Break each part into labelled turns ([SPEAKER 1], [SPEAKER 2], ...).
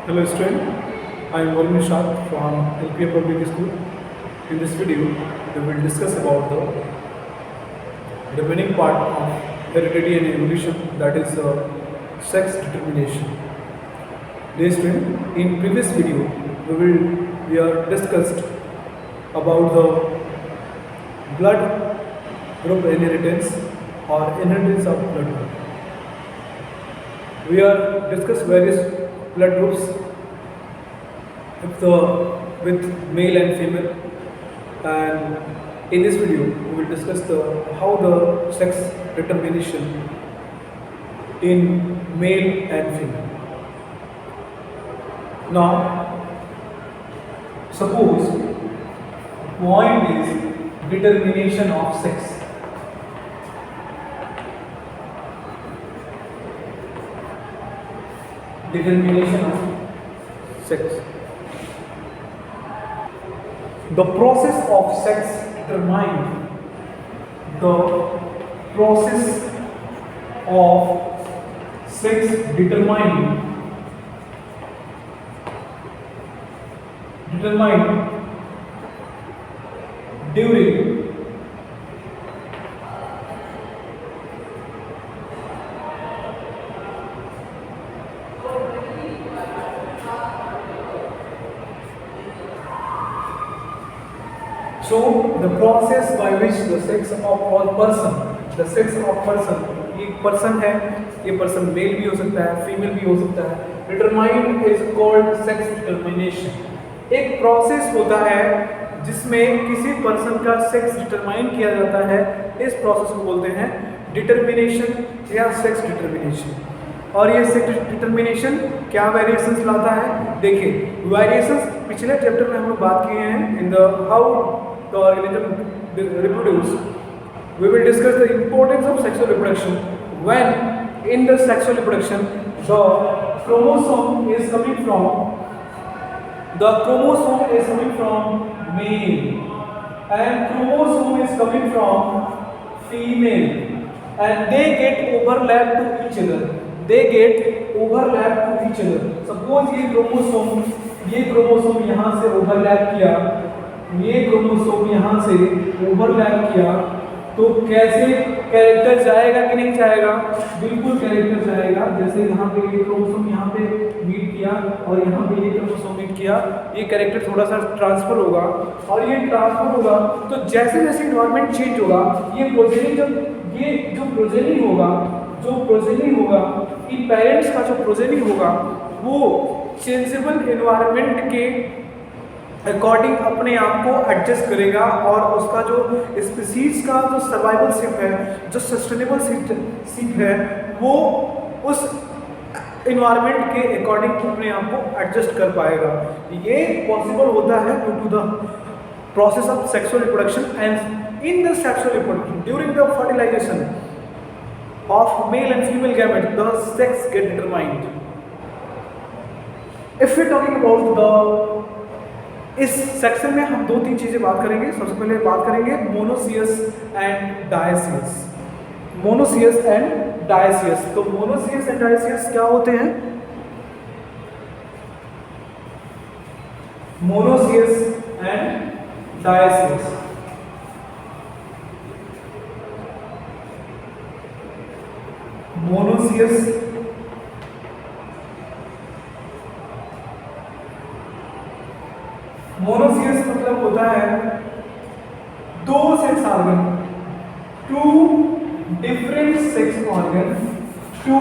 [SPEAKER 1] Hello student, I am Varun Nishad from LPA Public School. In this video, we will discuss about the remaining part of heredity and evolution, that is sex determination. Dear student, in previous video, we are discussed about the blood group inheritance or inheritance of blood group. We are discussed various blood groups with male and female, and in this video we will discuss how the sex determination in male and female. Now suppose point is determination of sex. Determination of sex. The process of sex determine the process of sex determine during the process by which the sex of person, एक person है, ये person mail भी हो सकता है, female भी हो सकता है, determined is called sex determination. एक प्रोसेस होता है जिसमें किसी पर्सन का सेक्स डिटरमाइन किया जाता है, इस प्रोसेस को बोलते हैं डिटरमिनेशन या सेक्स डिटरमिनेशन। और ये सेक्स डिटरमिनेशन क्या वेरिएशंस लाता है? देखिए, वेरिएशंस पिछले चैप्टर में हम लोग बात किए हैं in the how the organism reproduce. We will discuss the importance of sexual reproduction when in the sexual reproduction the chromosome is coming from male and chromosome is coming from female, and they get overlap to each other. Suppose ये chromosome यहाँ से overlap किया, ये chromosome यहाँ से overlap किया, तो कैसे कैरेक्टर जाएगा कि नहीं जाएगा? बिल्कुल कैरेक्टर जाएगा। जैसे यहाँ पे ये क्रोमोसोम यहाँ पे मीट किया और यहाँ पे ये क्रोमोसोम मीट किया, ये कैरेक्टर थोड़ा सा ट्रांसफर होगा, और ये ट्रांसफर होगा तो जैसे जैसे इन्वायरमेंट चेंज होगा, ये जो प्रोजेनी होगा, इन पेरेंट्स का जो प्रोजेनी होगा वो चेंजेबल इन्वायरमेंट के अकॉर्डिंग अपने आप को एडजस्ट करेगा, और उसका जो स्पीसीज का जो सर्वाइवल शिप है, जो सस्टेनेबल शिप है, वो उस इन्वायरमेंट के अकॉर्डिंग अपने आप को एडजस्ट कर पाएगा। ये पॉसिबल होता है due to the process of sexual reproduction, and in the sexual reproduction during the fertilization of male and female gamete the sex get determined. If we talking about the, इस section में हम 2-3 चीजें बात करेंगे। सबसे पहले बात करेंगे मोनोसियस एंड डायसियस। तो मोनोसियस एंड डायसियस क्या होते हैं? मोनोसियस एंड डायसियस मोनोसियस मतलब होता है दो sex organ, two different sex organ, two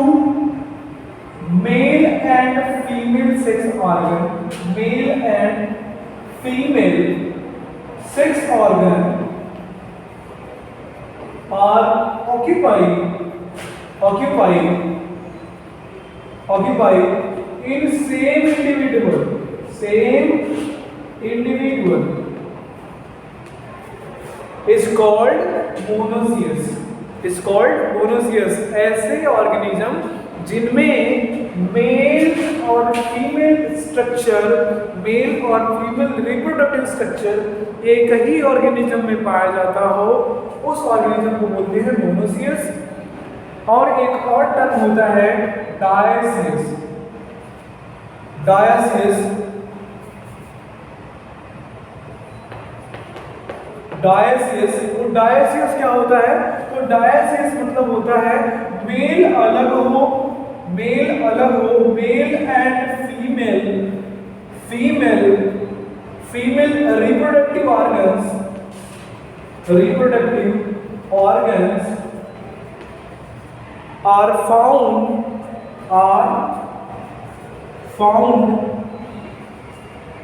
[SPEAKER 1] male and female sex organ, male and female sex organ are occupy in same individual is called monoecious। ऐसे organism जिनमें male और female structure, male और female reproductive structure एक ही organism में पाया जाता हो, उस ऑर्गेनिज्म को बोलते हैं मोनोसियस। और एक और टर्म होता है डायसियस। डायसियस, तो डायसियस क्या होता है? तो डायसियस मतलब होता है मेल अलग हो, male and female reproductive organs are found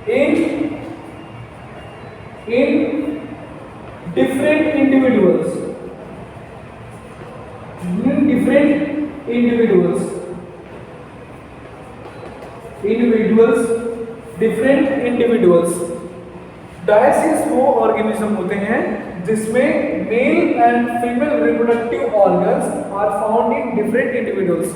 [SPEAKER 1] in different individuals, dioecious वो ऑर्गेनिज्म होते हैं जिसमें male and female reproductive organs are found in different individuals.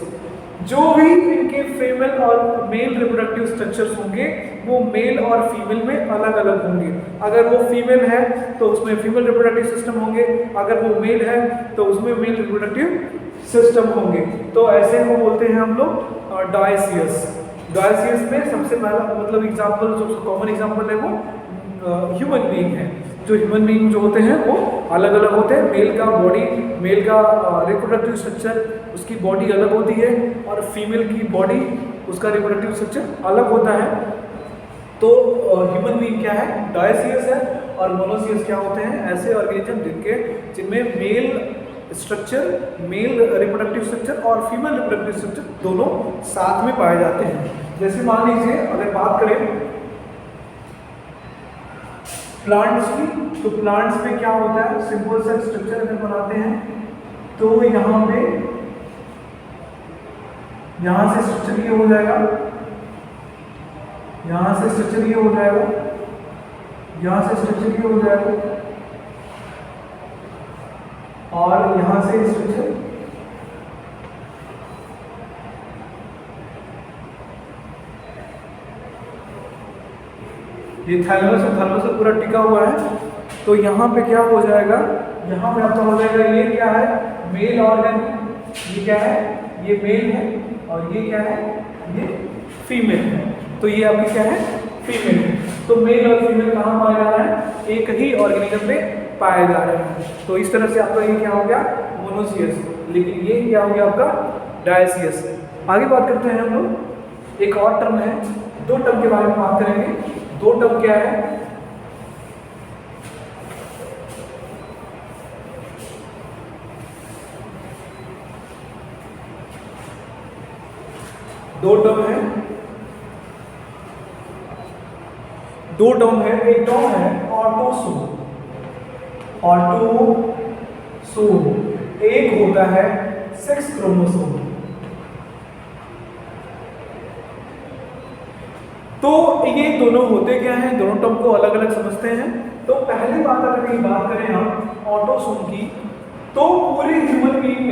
[SPEAKER 1] जो भी इनके फीमेल और मेल रिप्रोडक्टिव स्ट्रक्चर्स होंगे वो मेल और फीमेल में अलग अलग होंगे। अगर वो फीमेल है तो उसमें फीमेल रिप्रोडक्टिव सिस्टम होंगे, अगर वो मेल है तो उसमें मेल रिप्रोडक्टिव सिस्टम होंगे। तो ऐसे को बोलते हैं हम लोग डायसियस। डायसियस में सबसे पहला मतलब एग्जाम्पल, जो कॉमन एग्जाम्पल है वो ह्यूमन बीइंग है। जो ह्यूमन बीइंग जो होते हैं वो अलग अलग होते हैं। मेल का बॉडी, मेल का रिप्रोडक्टिव स्ट्रक्चर, उसकी बॉडी अलग होती है, और फीमेल की बॉडी, उसका रिप्रोडक्टिव स्ट्रक्चर अलग होता है। तो ह्यूमन बीइंग क्या है? डायसियस है। और मोनोसियस क्या होते हैं? ऐसे ऑर्गेनिज्म जिनमें male structure, male reproductive structure और फीमेल रिप्रोडक्टिव स्ट्रक्चर दोनों साथ में पाए जाते हैं। जैसे मान लीजिए अगर बात करें प्लांट्स की, तो प्लांट्स में क्या होता है? सिंपल सा स्ट्रक्चर अगर बनाते हैं तो यहाँ से स्ट्रक्चर ये हो जाएगा, यहाँ से स्ट्रक्चर ये हो जाएगा, यहाँ से स्ट्रक्चर ये हो जाएगा, और यहाँ से स्ट्रक्चर ये थैलेमस से पूरा टिका हुआ है। तो यहाँ पे क्या हो जाएगा? यहाँ पे आपका हो जाएगा, ये क्या है? Male organ. ये क्या है? ये मेल है, और ये क्या है? ये फीमेल है। तो ये आपकी क्या है? फीमेल है। तो मेल और फीमेल कहाँ पाया जा रहा है? एक ही ऑर्गेनिज्म में पाए जा रहे हैं। तो इस तरह से आपका ये क्या हो गया? मोनोसियस। लेकिन ये क्या हो गया आपका? डायसियस। आगे बात करते हैं हम लोग, एक और टर्म है, दो टर्म के बारे में बात करेंगे। दो टर्म क्या है? दो टर्म है, एक टर्म है ऑटोसोम। एक होता है सेक्स क्रोमोसोम। तो ये दोनों होते क्या हैं? दोनों टर्म को अलग अलग समझते हैं। तो पहली बात अगर ये बात करें हम ऑटोसोम की, तो पूरे human being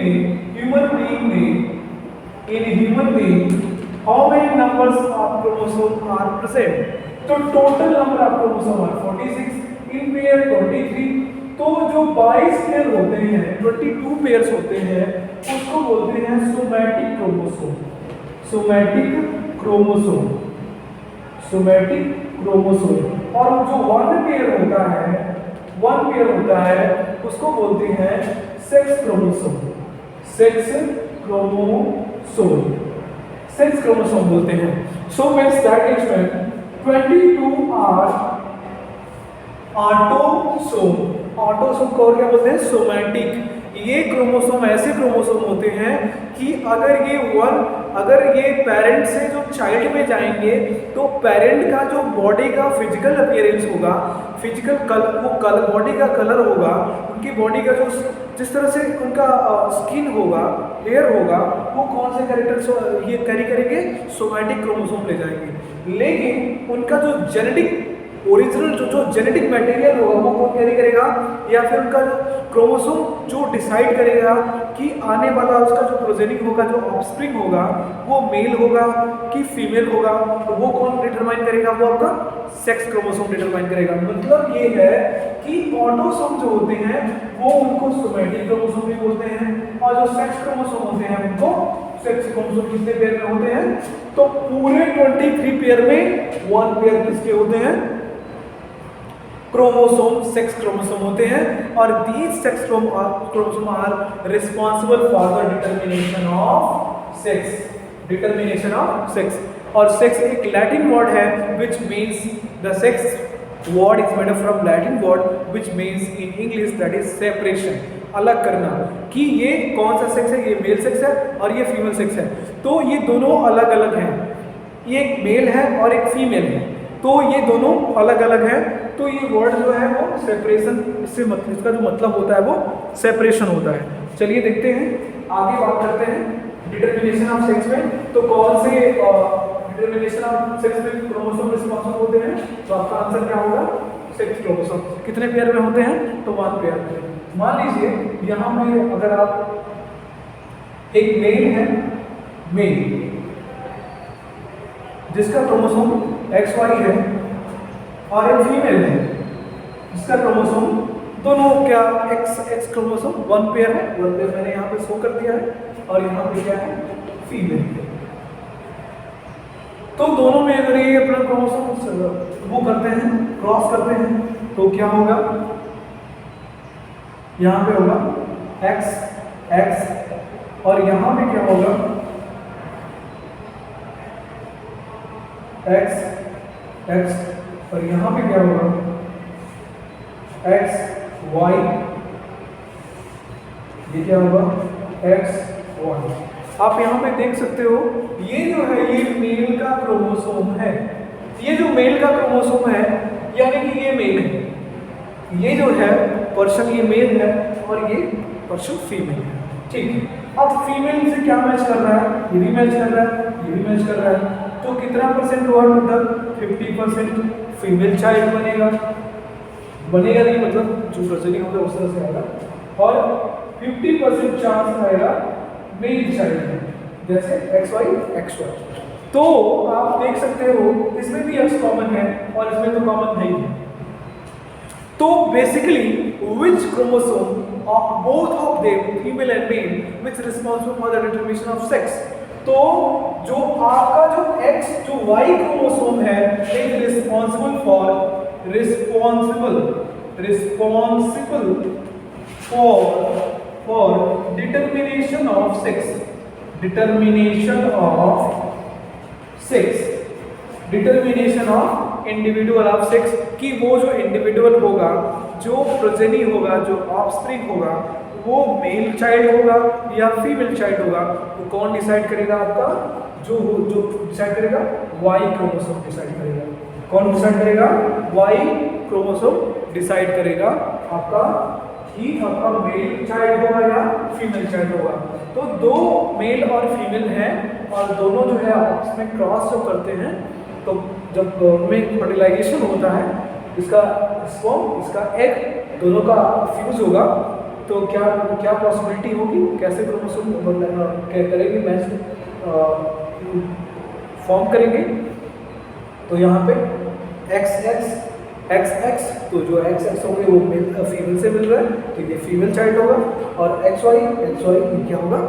[SPEAKER 1] how many numbers of chromosome are present? तो total number of chromosome are 46, in pair 23। तो जो 22 पेयर होते हैं, 22 पेयर्स होते हैं, उसको बोलते हैं सोमैटिक क्रोमोसोम। और जो वन पेयर होता है उसको बोलते हैं सेक्स क्रोमोसोम बोलते हैं। So means that is when 22 are autosome को क्या बोलते हैं? सोमैटिक। ये क्रोमोसोम ऐसे क्रोमोसोम होते हैं कि अगर ये पेरेंट से जो चाइल्ड में जाएंगे तो पेरेंट का जो बॉडी का फिजिकल अपीयरेंस होगा, बॉडी का कलर होगा, उनकी बॉडी का जो जिस तरह से उनका स्किन होगा, हेयर होगा, वो कौन से कैरेक्टर्स ये कैरी करेंगे? सोमैटिक क्रोमोसोम ले जाएंगे। लेकिन उनका जो ओरिजिनल जो जेनेटिक मटेरियल होगा वो कौन कैरी करेगा? या फिर उनका जो क्रोमोसोम जो डिसाइड करेगा कि आने वाला उसका जो प्रोजेनी होगा, जो ऑफस्प्रिंग होगा, वो मेल होगा कि फीमेल होगा, तो वो कौन डिटरमाइन करेगा? वो आपका सेक्स क्रोमोसोम डिटरमाइन करेगा। मतलब ये है कि ऑटोसोम जो होते हैं वो उनको सोमैटिक क्रोमोसोम भी बोलते हैं, और जो सेक्स क्रोमोसोम होते हैं उनको सेक्स क्रोमोसोम कितने पेयर में होते हैं? तो पूरे 23 पेयर में 1 पेयर किसके होते हैं? क्रोमोसोम, सेक्स क्रोमोसोम होते हैं। और these sex chromosome are responsible for the determination of sex, determination of sex। और sex एक लैटिन वर्ड है which means the sex word is made up from Latin word which means in English that is separation, अलग करना, कि ये कौन सा sex है, ये मेल सेक्स है और ये फीमेल सेक्स है। तो ये दोनों अलग अलग हैं, ये एक मेल है और एक फीमेल है, तो ये दोनों अलग अलग हैं। तो ये वर्ड जो है वो सेपरेशन, इससे इसका जो मतलब होता है वो सेपरेशन होता है। चलिए देखते हैं, आगे बात करते हैं डिटरमिनेशन ऑफ सेक्स में। तो कौन से डिटरमिनेशन ऑफ सेक्स में क्रोमोसोम रिस्पॉन्सिबल होते हैं? तो आपका आंसर क्या होगा? Sex chromosome. कितने पेयर में होते हैं? तो 1 पेयर में। मान लीजिए यहाँ में अगर आप एक मेल है, मेल जिसका क्रोमोसोम XY है, और एक फीमेल है जिसका क्रोमोसोम दोनों क्या X क्रोमोसोम 1 पेयर है, 1 पेयर मैंने यहाँ पे शो कर दिया है, और यहाँ पे क्या है? फीमेल। तो दोनों में अगर ये अपना क्रोमोसोम वो करते हैं, क्रॉस करते हैं, तो क्या होगा? यहाँ पे होगा X और यहाँ पे क्या होगा? X और यहाँ पे क्या होगा? XY। ये क्या होगा? XY। आप यहाँ पे देख सकते हो, ये जो है ये मेल का क्रोमोसोम है। ये जो मेल का क्रोमोसोम है यानी कि ये मेल है, ये जो है पर्सन ये मेल है और ये पर्सन फीमेल है। ठीक है, अब फीमेल से क्या मैच कर रहा है? ये भी मैच कर रहा है, ये भी मैच कर रहा है। तो कितना परसेंट हुआ टोटल? 50% फीमेल चाइल्ड बनेगा नहीं, मतलब जो प्रोजेनी होगा उस तरह से आएगा, और 50% चांस आएगा मेल चाइल्ड, जैसे XY। तो आप देख सकते हो इसमें भी X कॉमन है और इसमें तो कॉमन नहीं है। तो basically which chromosome of both of them, female and male, which is responsible for the determination of sex? तो जो आपका जो X जो Y क्रोमोसोम है is responsible for determination of sex, determination of individual of sex, कि वो जो individual होगा, जो प्रोजेनी होगा, जो ऑफस्प्रिंग होगा, वो मेल चाइल्ड होगा या फीमेल चाइल्ड होगा, तो कौन डिसाइड करेगा? आपका जो डिसाइड करेगा Y क्रोमोसोम डिसाइड करेगा। कौन डिसाइड करेगा? Y क्रोमोसोम डिसाइड करेगा आपका कि आपका मेल चाइल्ड होगा या फीमेल चाइल्ड होगा। तो दो मेल और फीमेल हैं और दोनों जो है आपस में क्रॉस जो करते हैं, तो जब में फर्टिलाइजेशन होता है, इसका स्पर्म इसका एग दोनों का फ्यूज होगा, तो क्या पॉसिबिलिटी होगी? कैसे क्रोमोसोम करेंगे, मैच फॉर्म करेंगे? तो यहाँ पे XX, तो जो XX होंगे वो फीमेल से मिल रहा है, तो ये फीमेल चाइल्ड होगा, और XY क्या होगा?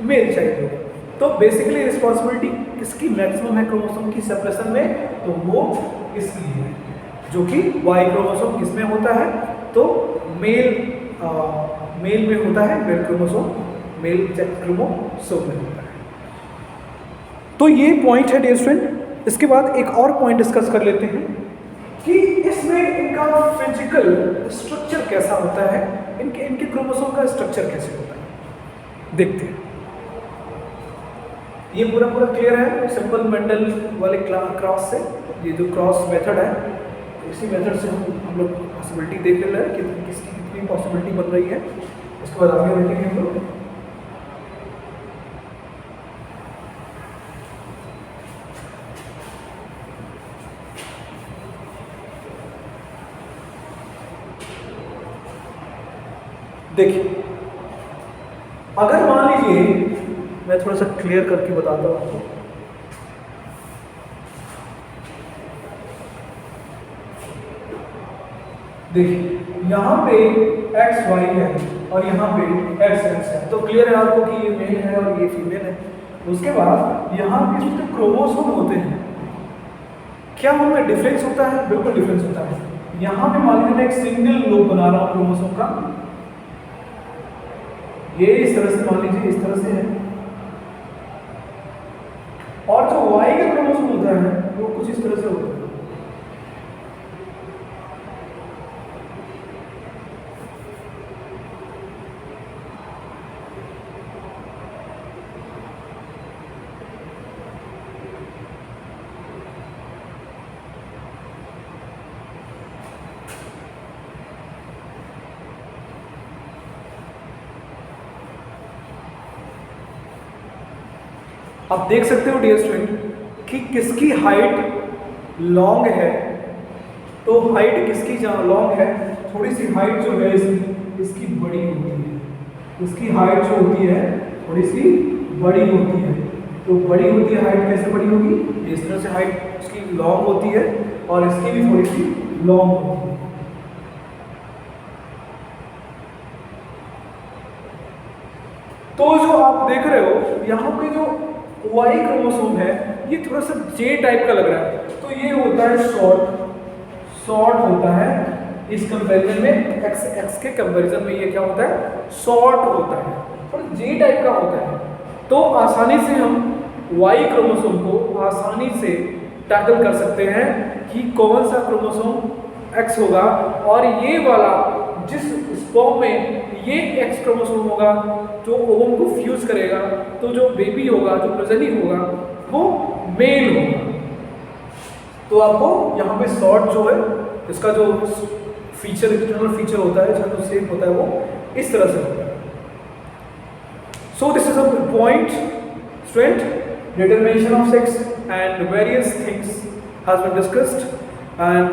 [SPEAKER 1] मेल चाइल्ड होगा। तो बेसिकली रिस्पॉन्सिबिलिटी किसकी मैक्सिमम है क्रोमोसोम की सेपरेशन में? तो वो इसकी है, जो कि Y क्रोमोसोम किसमें होता है? तो मेल में होता है, मेल क्रोमोसोम में होता है। तो ये पॉइंट है डियर स्टूडेंट। इसके बाद एक और पॉइंट डिस्कस कर लेते हैं कि इसमें इनका फिजिकल स्ट्रक्चर कैसा होता है, इनके क्रोमोसोम का स्ट्रक्चर कैसे होता है, देखते हैं। ये पूरा क्लियर है सिंपल मेंडल वाले क्रॉस से, ये जो क्रॉस मेथड है, इसी मेथड से हम लोग पॉसिबिलिटी देख रहे हैं कि किसकी कितनी पॉसिबिलिटी बन रही है। इसके बाद आगे देखेंगे हम लोग। देखिए अगर मान लीजिए, मैं थोड़ा सा क्लियर करके बताता हूँ आपको। देखिए यहाँ पे एक्स वाई है और यहाँ पे एक्स एक्स है, तो क्लियर है आपको कि ये मेल है और ये फीमेल है। उसके बाद यहाँ पे जो क्रोमोसोम होते हैं, क्या उनमें डिफरेंस होता है? बिल्कुल डिफरेंस होता है। यहाँ पे मान लीजिए मैं एक सिंगल लूप बना रहा हूँ क्रोमोसोम का, ये इस तरह से मान लीजिए इस तरह से है, और जो वाई का क्रोमोसोम होता है वो कुछ इस तरह से होता है। आप देख सकते हो डियर स्टूडेंट कि किसकी हाइट लॉन्ग है, तो हाइट किसकी जहाँ लॉन्ग है, थोड़ी सी हाइट जो है इसकी बड़ी होती है, इसकी हाइट जो होती है थोड़ी सी बड़ी होती है। तो बड़ी होती है हाइट, कैसे बड़ी होगी? इस तरह से हाइट इसकी लॉन्ग होती है और इसकी भी थोड़ी सी लॉन्ग होती है। तो जो आप देख रहे हो यहाँ पे जो वाई क्रोमोसोम है ये थोड़ा सा जे टाइप का लग रहा है, तो ये होता है शॉर्ट होता है इस कंपैरिजन में, एक्स के कंपैरिजन में ये क्या होता है? शॉर्ट होता है, थोड़ा जे टाइप का होता है। तो आसानी से हम वाई क्रोमोसोम को आसानी से टैकल कर सकते हैं कि कौन सा क्रोमोसोम एक्स होगा, और ये वाला जिस स्पर्म में ये एक्स क्रोमोसोम होगा जो ओवम को फ्यूज करेगा, तो जो बेबी होगा, जो प्रोजेनी होगा, वो मेल होगा। तो आपको यहाँ पे शॉर्ट जो है इसका जो फीचर, इंटरनल फीचर होता है, इसका जो शेप होता है वो इस तरह से होता है। So this is a point student, determination of sex and various things has been discussed, and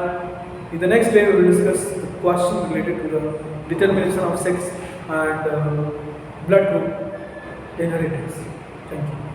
[SPEAKER 1] in the next day we will discuss the question related to the determination of sex and blood group inheritance. Thank you.